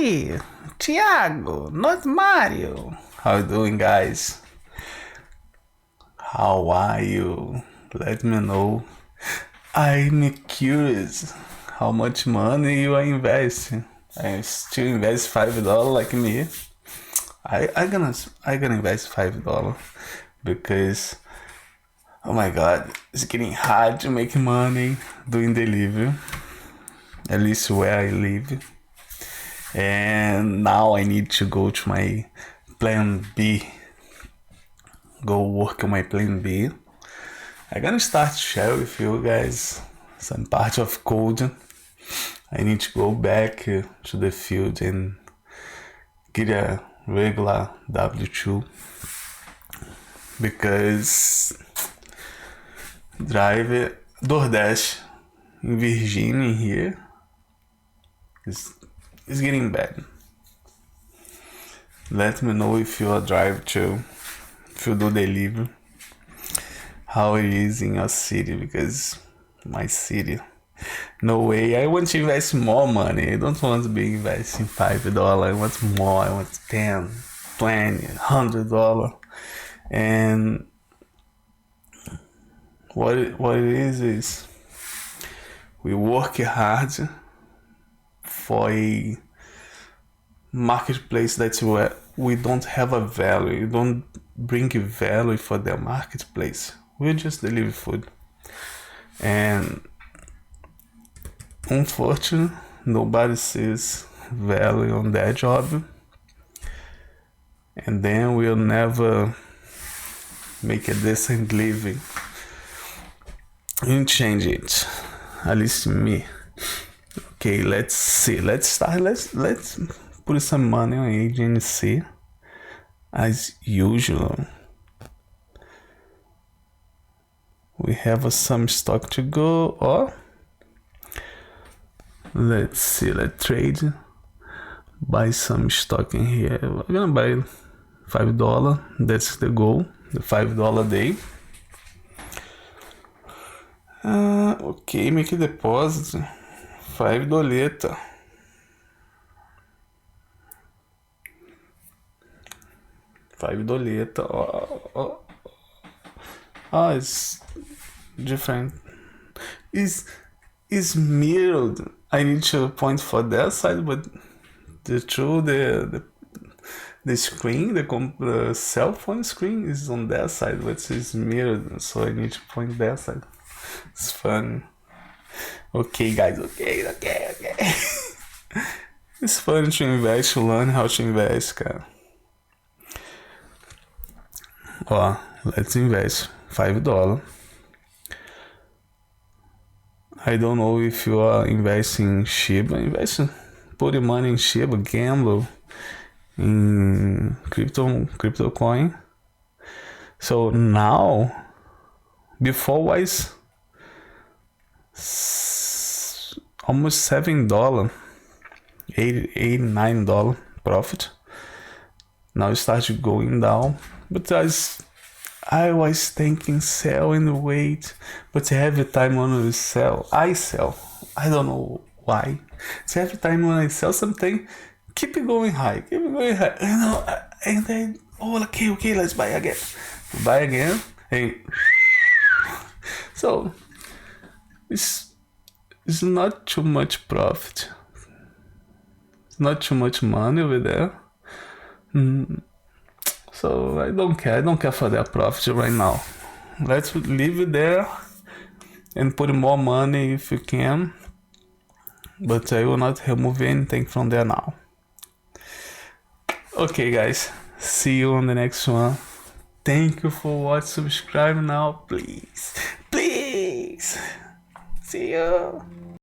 me, Thiago, not Mario. How you doing, guys? How are you? Let me know. I'm curious how much money you are investing. I still invest $5 like me. I gonna invest $5 because oh my god, it's getting hard to make money doing delivery. At least where I live. And now I need to go to my plan B. Go work on my plan B. I'm gonna start to share with you guys some part of code. I need to go back to the field and get a regular W2 because drive DoorDash in Virginia here is getting bad. Let me know if you are drive too, if you do delivery, how it is in your city, because my city, no way. I want to invest more money. I don't want to be investing $5. I want more. I want 10, 20, $100. And what it is we work hard for a marketplace that's where we don't have a value. You don't bring value for the marketplace. We just deliver food. And unfortunately, nobody sees value on that job. And then we'll never make a decent living. And change it. At least me. Okay, let's see. Let's start. Let's put some money on agency as usual. We have some stock to go, or let's see. Let's trade. Buy some stock in here. We're gonna buy $5. That's the goal. The $5 day. Okay, make a deposit. $5. $5. Oh, it's different. It's mirrored. I need to point for that side, but the screen, the cell phone screen is on that side, but it's mirrored, so I need to point that side. It's fun. Okay, guys. Okay. It's fun to invest, to learn how to invest, cara. Ó, let's invest $5. I don't know if you are investing in Shiba. Put your money in Shiba, gamble in crypto coin. So now, before was almost $7, $8, $9 profit. Now it started going down, but as I was thinking sell and wait, but every time when I sell, I don't know why. So every time when I sell something, keep it going high, and then okay, let's buy again, and so it's not too much profit. It's not too much money over there. So I don't care for that profit right now. Let's leave it there and put more money if you can. But I will not remove anything from there now. Okay, guys. See you on the next one. Thank you for watching. Subscribe now, please. See you.